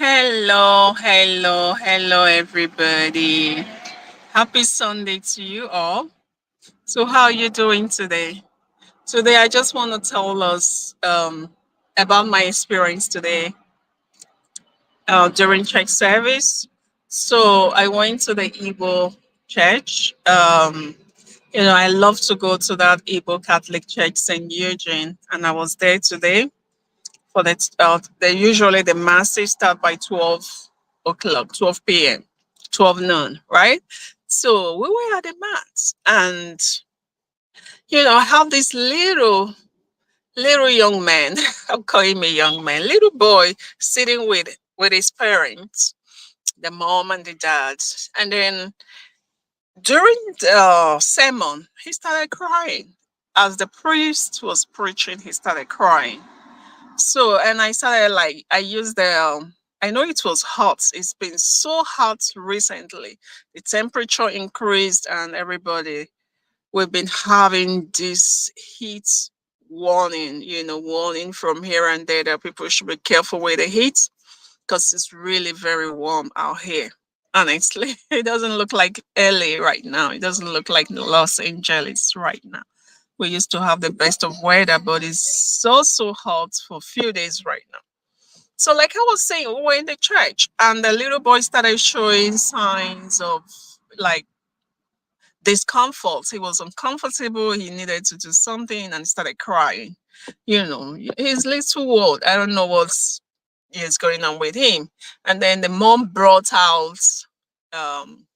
Hello, everybody. Happy Sunday to you all. So, how are you doing today? Today, I just want to tell us about my experience today during church service. So, I went to the Igbo church. I love to go to that Igbo Catholic church, St. Eugene, and I was there today for usually the masses start by 12 o'clock, 12 p.m., 12 noon, right? So we were at the mat, and I have this little young man. I'll call him a young man, little boy sitting with his parents, the mom and the dad. And then during the sermon, he started crying. As the priest was preaching, he started crying. So, and I started like, I used I know it was hot. It's been so hot recently. The temperature increased, and we've been having this heat warning, warning from here and there that people should be careful with the heat because it's really very warm out here. Honestly, it doesn't look like LA right now. It doesn't look like Los Angeles right now. We used to have the best of weather, but it's so hot for a few days right now. So, like I was saying, we were in the church, and the little boy started showing signs of like discomfort. He was uncomfortable. He needed to do something, and started crying. He's little old. I don't know what's is going on with him. And then the mom brought out um,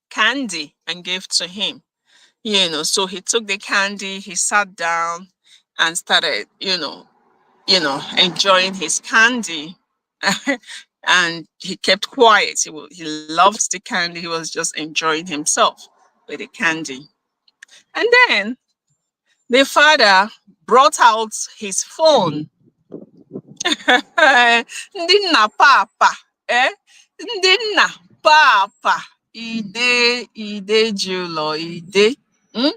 candy and gave to him. So he took the candy. He sat down and started, enjoying his candy. And he kept quiet. He loved the candy. He was just enjoying himself with the candy. And then the father brought out his phone. Ndị nna papa, eh? Ndị nna papa, ide julo ide. Mm?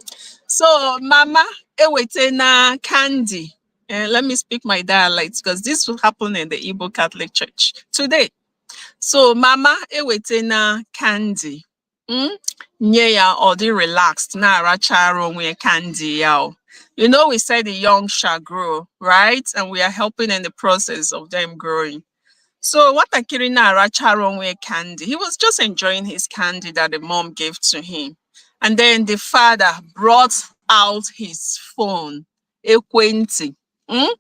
So mama ewetena candy. Let me speak my dialect because this will happen in the Igbo Catholic Church today. So mama ewetena candy. Mm? Nye ya ọ dị relaxed na-arachara onwe candy ya o. We said the young shall grow, right? And we are helping in the process of them growing. So what Akirina Aracharonwe candy, he was just enjoying his candy that the mom gave to him. And then the father brought out his phone, Ekwenti. Mm?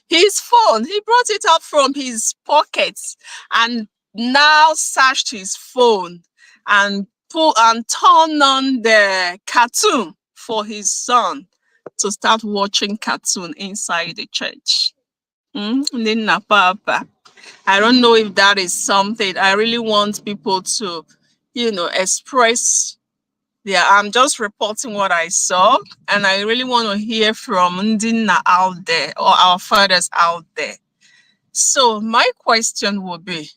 His phone, he brought it out from his pockets and now searched his phone and pull and turn on the cartoon for his son to start watching cartoon inside the church. I don't know if that is something I really want people to, express. Yeah, I'm just reporting what I saw, and I really want to hear from Ndina out there or our fathers out there. So my question would be,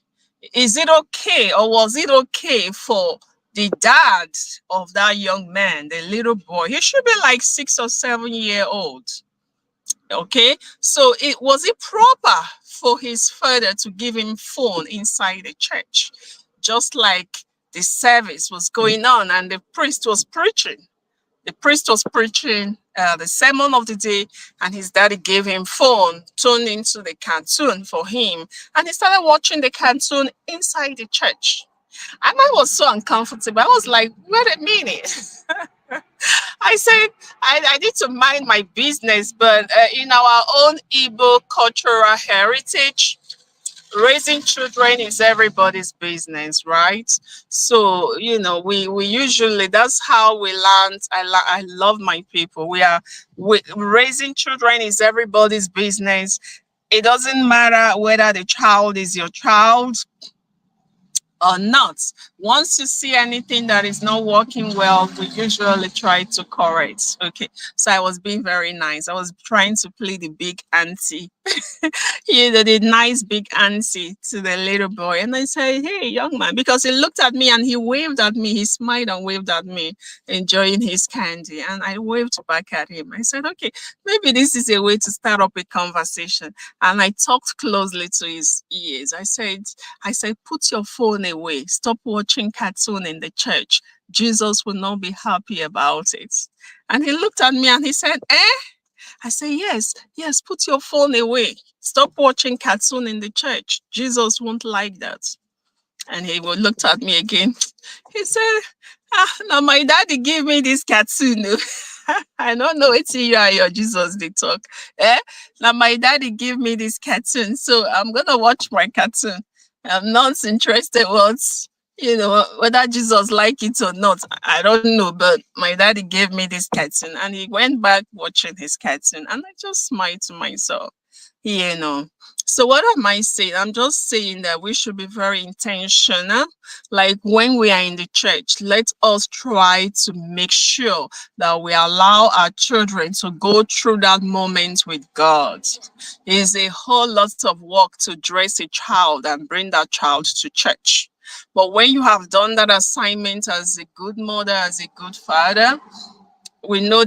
is it okay or was it okay for the dad of that young man, the little boy? He should be like 6 or 7 year old. Okay, so was it proper for his father to give him phone inside the church, just like the service was going on and the priest was preaching? The priest was preaching the sermon of the day, and his daddy gave him phone, turned into the cartoon for him, and he started watching the cartoon inside the church. And I was so uncomfortable. I was like, wait a minute. I said, I need to mind my business, but in our own Igbo cultural heritage, raising children is everybody's business, right? So, we usually, that's how we learn. I love my people. Raising children is everybody's business. It doesn't matter whether the child is your child or not. Once you see anything that is not working well, we usually try to correct. Okay. So I was being very nice. I was trying to play the big auntie, the nice big auntie to the little boy. And I said, hey, young man, because he looked at me and he waved at me. He smiled and waved at me, enjoying his candy. And I waved back at him. I said, okay, maybe this is a way to start up a conversation. And I talked closely to his ears. I said, put your phone away. Stop watching cartoon in the church. Jesus will not be happy about it. And he looked at me and he said, eh? I said, yes, yes, put your phone away. Stop watching cartoon in the church. Jesus won't like that. And he looked at me again. He said, now my daddy gave me this cartoon. I don't know it's you and your Jesus they talk. Eh? Now my daddy gave me this cartoon. So I'm gonna watch my cartoon. I'm not interested whether Jesus like it or not. I don't know, but my daddy gave me this cartoon and he went back watching his cartoon and I just smiled to myself. you know so what am I saying? I'm just saying that we should be very intentional. Like when we are in the church, let us try to make sure that we allow our children to go through that moment with God. It's a whole lot of work to dress a child and bring that child to church. But when you have done that assignment as a good mother, as a good father, we know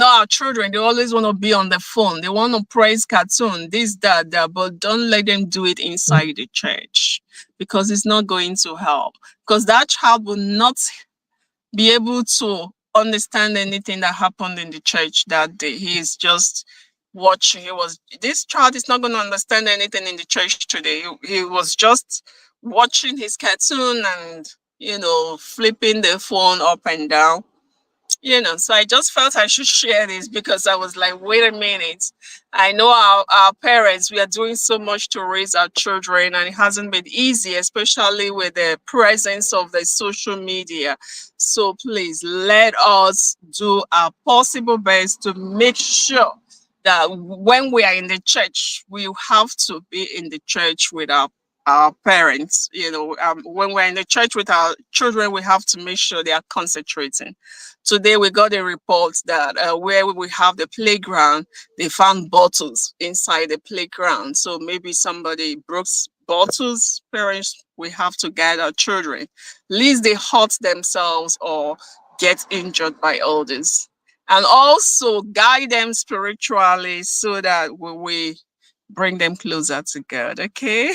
our children, they always want to be on the phone. They want to praise cartoon, this, that, but don't let them do it inside the church because it's not going to help. Because that child will not be able to understand anything that happened in the church that day. He is just watching. This child is not going to understand anything in the church today. He was just watching his cartoon and, flipping the phone up and down. So I just felt I should share this because I was like, wait a minute. I know our parents, we are doing so much to raise our children, and it hasn't been easy, especially with the presence of the social media. So please let us do our possible best to make sure that when we are in the church, we have to be in the church with our parents. When we're in the church with our children, we have to make sure they are concentrating. Today we got a report that where we have the playground, they found bottles inside the playground. So maybe somebody broke bottles. Parents, we have to guide our children. Least they hurt themselves or get injured by others. And also guide them spiritually so that we bring them closer to God. Okay.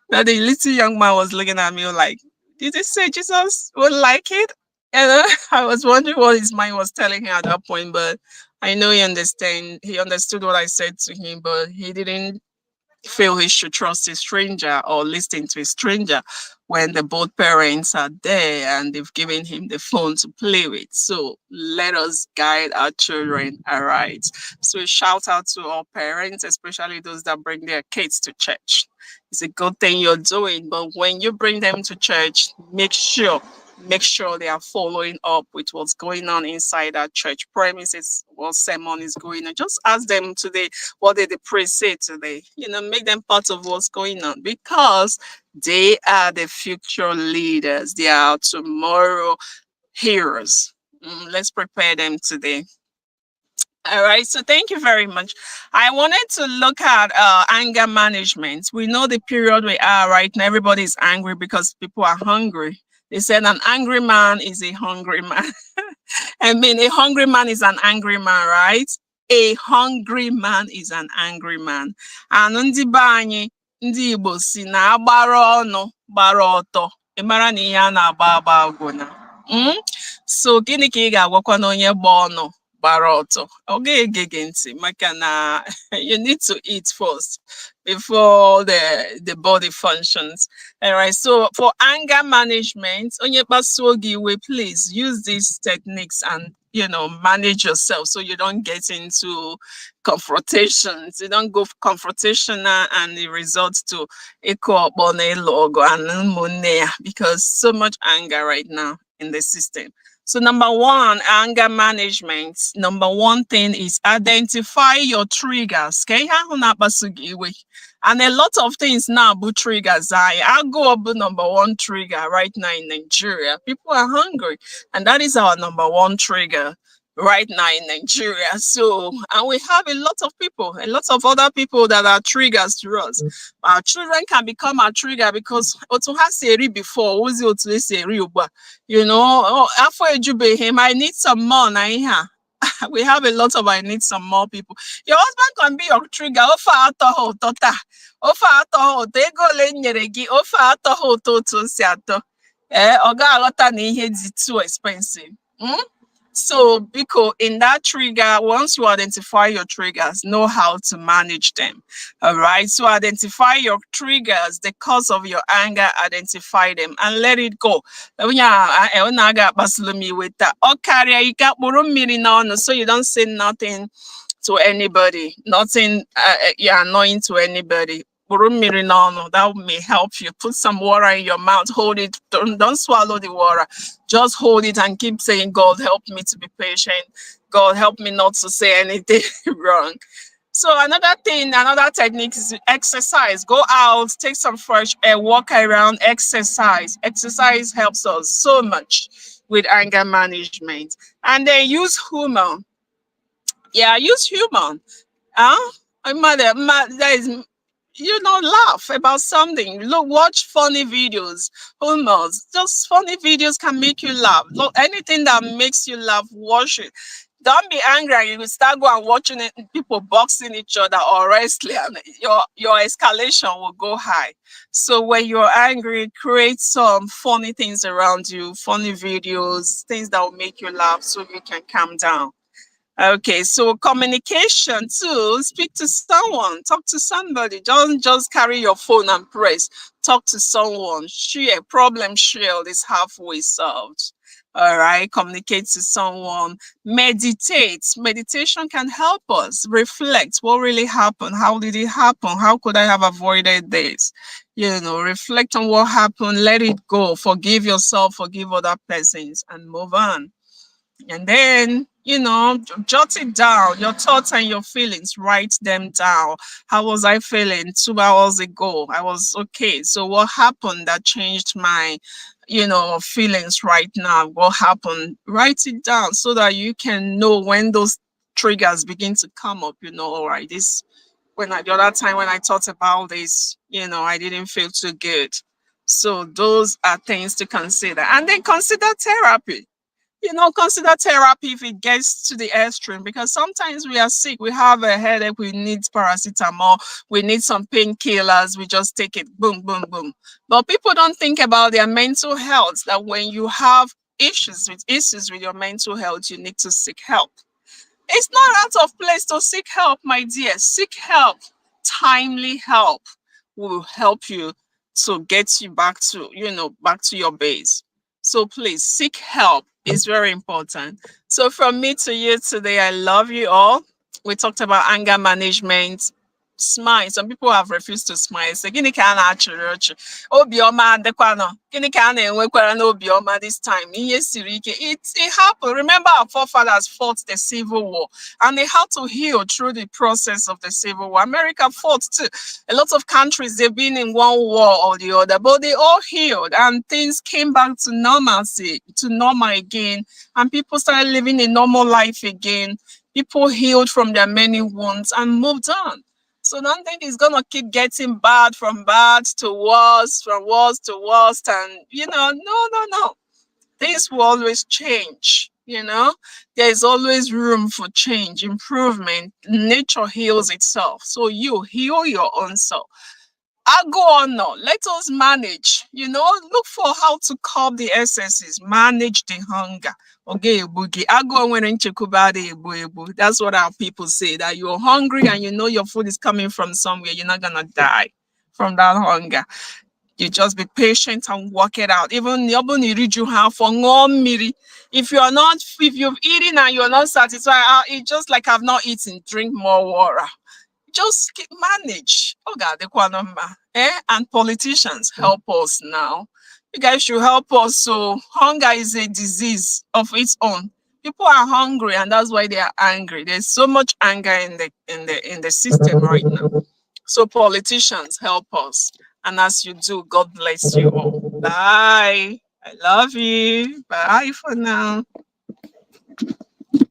Now the little young man was looking at me like, did you say Jesus would like it? And I was wondering what his mind was telling him at that point, but I know he understood what I said to him, but he didn't feel he should trust a stranger or listen to a stranger when the both parents are there and they've given him the phone to play with. So let us guide our children, all right? So a shout out to all parents, especially those that bring their kids to church. It's a good thing you're doing, but when you bring them to church, make sure they are following up with what's going on inside our church premises, what sermon is going on. Just ask them today, what did the priest say today? Make them part of what's going on because they are the future leaders. They are tomorrow heroes. Let's prepare them today. All right, so thank you very much. I wanted to look at anger management. We know the period we are right now. Everybody's angry because people are hungry. They said an angry man is a hungry man. I mean, a hungry man is an angry man, right? A hungry man is an angry man. And ndị be anyị, ndị Igbo si na agbara ọnụ gbara ọtọ. Ị mara na ihe a na-agba agba agwụ na. So gịnị ka ị ga-agwakwa na onye gba ọnụ gbara ọtọ? Ọ ga-ege gị ntị maka na you need to eat first before the body functions. All right. So for anger management, onye kpasuo gị iwe, please use these techniques and manage yourself so you don't get into confrontations. You don't go confrontational and it results to because so much anger right now in the system. So number one, anger management. Number one thing is identify your triggers. Okay, and a lot of things now but triggers. I'll go up with number one trigger right now in Nigeria. People are hungry, and that is our number one trigger right now in Nigeria. So, and we have a lot of people, a lot of other people that are triggers to us. Our children can become a trigger because otu ha seri before, ozi otu seri ugba. You know, oh, after ejube him, I need some more na ihe. We have a lot of I need some more people. Your husband can be your trigger. Ofa ato tota. Ofa ato ego le nyere gi. Ofa ato to si ato. Oga alota na ihe dị too expensive. So, because in that trigger, once you identify your triggers, know how to manage them. All right. So, identify your triggers, the cause of your anger, identify them and let it go. So, you don't say nothing to anybody, nothing annoying to anybody. That may help you. Put some water in your mouth, hold it, don't swallow the water. Just hold it and keep saying, God, help me to be patient. God, help me not to say anything wrong. So another thing, another technique is exercise. Go out, take some fresh air, walk around, exercise. Exercise helps us so much with anger management. And then use humor. Yeah, use humor. That is, laugh about something. Look, watch funny videos. Who knows? Just funny videos can make you laugh. Look, anything that makes you laugh, watch it. Don't be angry. You will start going watching it, people boxing each other or wrestling. And your escalation will go high. So when you're angry, create some funny things around you, funny videos, things that will make you laugh so you can calm down. Okay, so communication too. Speak to someone, talk to somebody. Don't just carry your phone and press. Talk to someone. Share problem shared is halfway solved. All right, communicate to someone. Meditate. Meditation can help us reflect what really happened. How did it happen? How could I have avoided this? Reflect on what happened. Let it go. Forgive yourself. Forgive other persons, and move on. And then, jot it down, your thoughts and your feelings, write them down. How was I feeling 2 hours ago? I was okay. So what happened that changed my, feelings right now? What happened? Write it down so that you can know when those triggers begin to come up, all right, the other time when I thought about this, I didn't feel too good. So those are things to consider. And then consider therapy. Consider therapy if it gets to the extreme, because sometimes we are sick, we have a headache, we need paracetamol, we need some painkillers, we just take it, boom, boom, boom. But people don't think about their mental health, that when you have issues with your mental health, you need to seek help. It's not out of place to seek help, my dear. Seek help. Timely help will help you to get you back to your base. So please seek help. It's very important. So from me to you today, I love you all. We talked about anger management. Smile. Some people have refused to smile. So gini ka na achịrị ọchị. Obiọma adịkwanụ. Gini ka na enwekwara na obiọma this time. Ihe siri ike. It happened. Remember, our forefathers fought the Civil War, and they had to heal through the process of the Civil War. America fought too. A lot of countries, they've been in one war or the other, but they all healed and things came back to normalcy, to normal again, and people started living a normal life again. People healed from their many wounds and moved on. So don't think it's gonna keep getting bad to worse, from worse to worse, and no. Things will always change. There's always room for change, improvement. Nature heals itself, so you heal your own self. I'll go on now. Let us manage. Look for how to curb the excesses, manage the hunger. Okay, boogie. I go when that's what our people say. That you're hungry and your food is coming from somewhere. You're not gonna die from that hunger. You just be patient and work it out. Even you have for if you've eaten and you're not satisfied, it's just like I've not eaten. Drink more water. Just manage. Oh God, and politicians help us now. You guys should help us. So hunger is a disease of its own. People are hungry and that's why they are angry. There's so much anger in the system right now. So politicians help us. And as you do, God bless you all. Bye. I love you. Bye for now.